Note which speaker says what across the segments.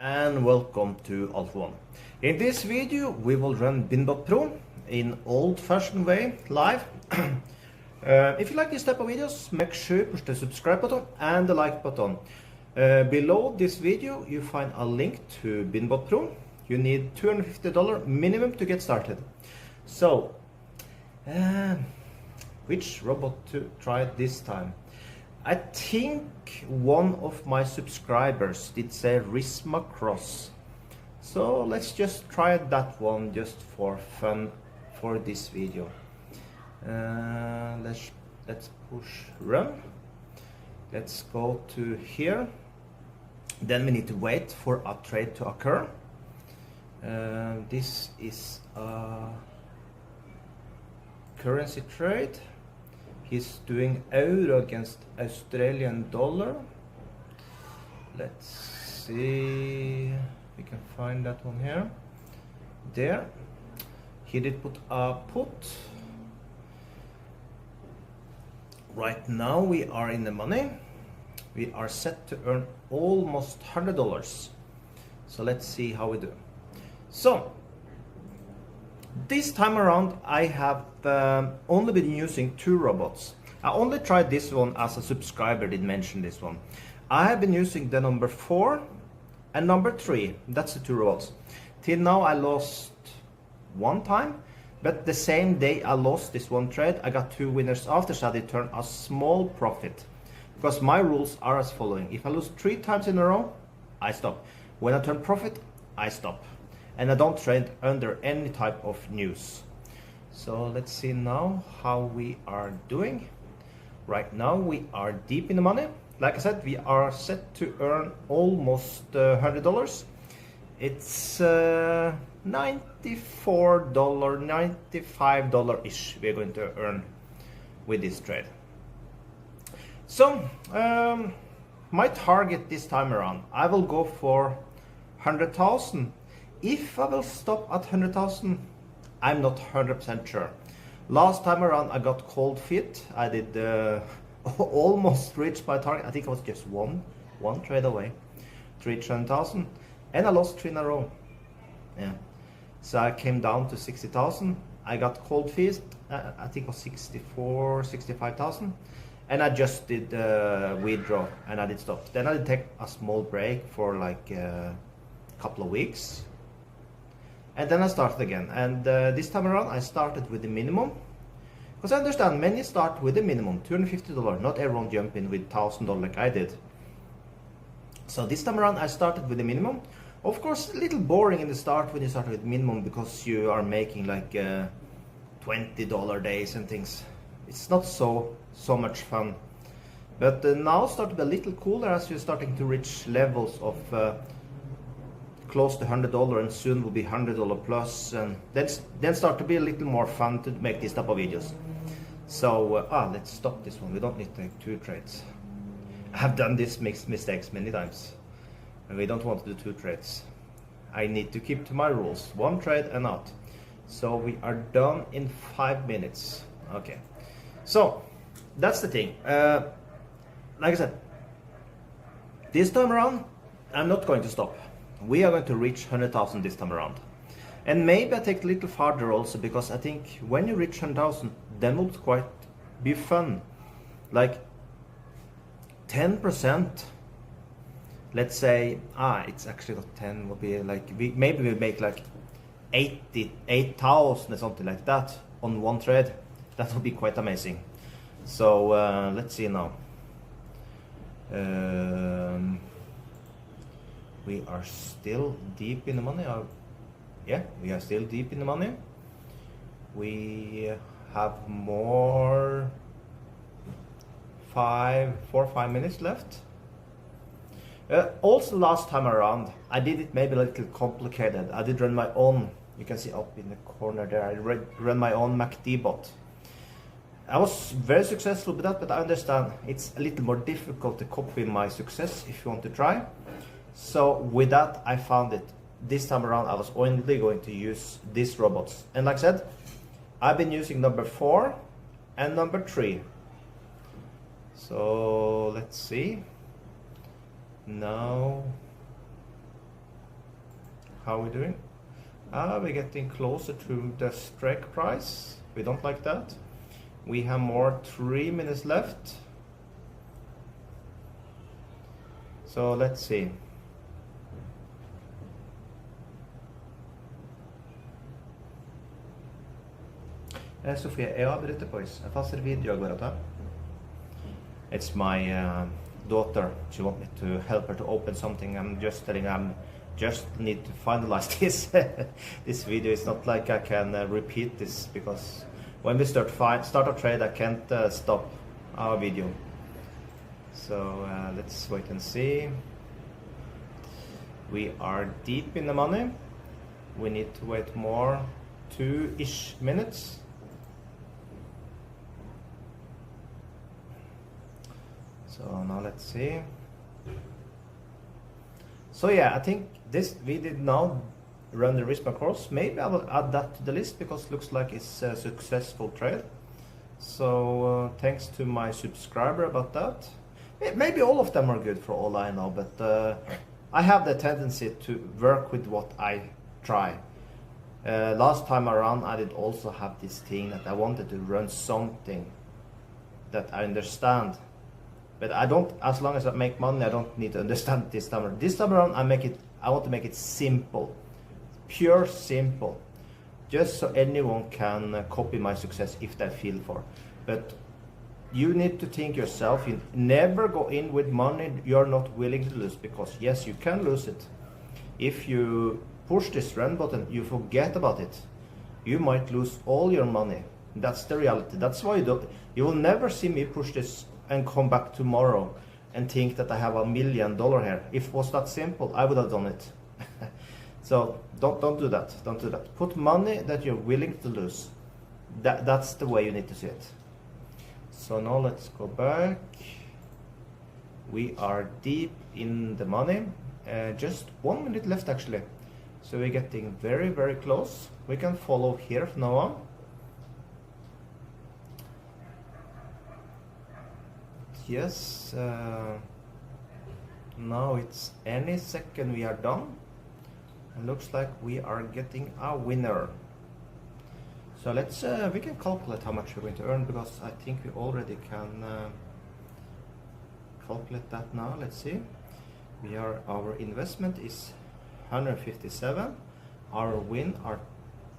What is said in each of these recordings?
Speaker 1: And welcome to Alpha 1. In this video we will run BinBotPro in old-fashioned way, live. If you like this type of videos, make sure you push the subscribe button and the like button. Below this video you find a link to BinBotPro. You need $250 minimum to get started. So, which robot to try this time? I think one of my subscribers did say Risma Cross, so let's just try that one just for fun for this video. Let's push run. Let's go to here. Then we need to wait for a trade to occur. This is a currency trade. He's doing euro against Australian dollar. Let's see if we can find that one here. There. He did put a put. Right now we are in the money. We are set to earn almost $100. So let's see how we do. So this time around I have only been using two robots. I only tried this one as a subscriber did mention this one. I have been using the number 4 and number 3. That's the two robots. Till now I lost one time, but the same day I lost this one trade, I got two winners after, so I did turn a small profit. Because my rules are as following: if I lose 3 times in a row, I stop. When I turn profit, I stop. And I don't trade under any type of news. So let's see now how we are doing. Right now we are deep in the money. Like I said, we are set to earn almost $100. It's $94, $95-ish we're going to earn with this trade. So my target this time around, I will go for 100,000. If I will stop at 100,000, I'm not 100% sure. Last time around I got cold feet. I did almost reach my target. I think I was just one trade away to reach 100,000, and I lost 3 in a row. Yeah, so I came down to 60,000. I got cold feet. I think it was 64, 65,000, and I just did withdraw and I did stop. Then I did take a small break for like a couple of weeks. And then I started again, and this time around I started with the minimum, because I understand many start with the minimum, $250. Not everyone jump in with $1,000 like I did. So this time around I started with the minimum. Of course, a little boring in the start when you start with minimum, because you are making like $20 days and things. It's not so much fun. But now start to be a little cooler as you're starting to reach levels of close to $100, and soon will be $100 plus, and then start to be a little more fun to make this type of videos. So let's stop this one. We don't need to take 2 trades. I have done this mistakes many times, and we don't want to do 2 trades. I need to keep to my rules: 1 trade and out. So we are done in 5 minutes. Okay, so that's the thing. Like I said, this time around I'm not going to stop. We are going to reach 100,000 this time around. And maybe I take a little farther also, because I think when you reach 100,000, then will quite be fun. Like 10%, let's say, it's actually not 10, will be like, maybe we make like 8,000 or something like that on one trade. That would be quite amazing. So let's see now. We are still deep in the money. Yeah, we are still deep in the money. We have more 4 or 5 minutes left. Also last time around I did it maybe a little complicated. I did run my own, you can see up in the corner there, I run my own MACD bot. I was very successful with that, but I understand it's a little more difficult to copy my success if you want to try. So with that, I found it. This time around I was only going to use these robots, and like I said, I've been using number 4 and number 3. So let's see. Now How are we doing? We're getting closer to the strike price. We don't like that. We have more 3 minutes left. So let's see. Sofia, jeg avbryter boys. Jeg passer video går at It's my daughter. She wants me to help her to open something. I'm just telling her just need to finalize this this video. It's not like I can repeat this, because when we start a trade, I can't stop our video. So let's wait and see. We are deep in the money. We need to wait more 2-ish minutes. So now let's see. So yeah, I think we did now run the risk across. Maybe I will add that to the list, because it looks like it's a successful trade. So thanks to my subscriber about that. Maybe all of them are good for all I know, but I have the tendency to work with what I try. Last time around I did also have this thing that I wanted to run something that I understand. But I don't, as long as I make money, I don't need to understand this time around. This time around I want to make it simple. Pure simple. Just so anyone can copy my success if they feel for. But you need to think yourself, you never go in with money you're not willing to lose, because yes, you can lose it. If you push this run button, you forget about it. You might lose all your money. That's the reality. That's why you will never see me push this and come back tomorrow and think that I have $1 million here. If it was that simple, I would have done it. So don't do that. Don't do that. Put money that you're willing to lose. That's the way you need to see it. So now let's go back. We are deep in the money. Just 1 minute left actually. So we're getting very, very close. We can follow here from now on. Yes, now it's any second we are done. It looks like we are getting a winner. So let's we can calculate how much we're going to earn, because I think we already can calculate that now. Let's see. Our investment is 157. Our win are,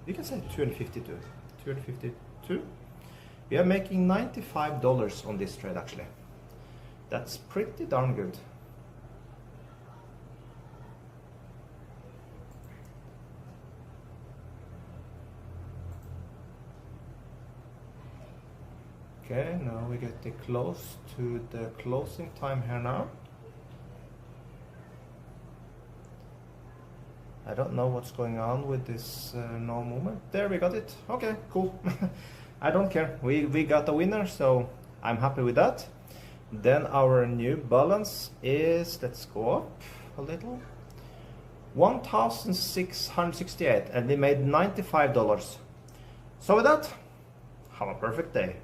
Speaker 1: we can say 252. 252. We are making $95 on this trade actually. That's pretty darn good. Okay, now we get close to the closing time here now. I don't know what's going on with this no movement. There, we got it. Okay, cool. I don't care. We got a winner, so I'm happy with that. Then our new balance is, let's go up a little, 1,668, and we made $95. So with that, have a perfect day.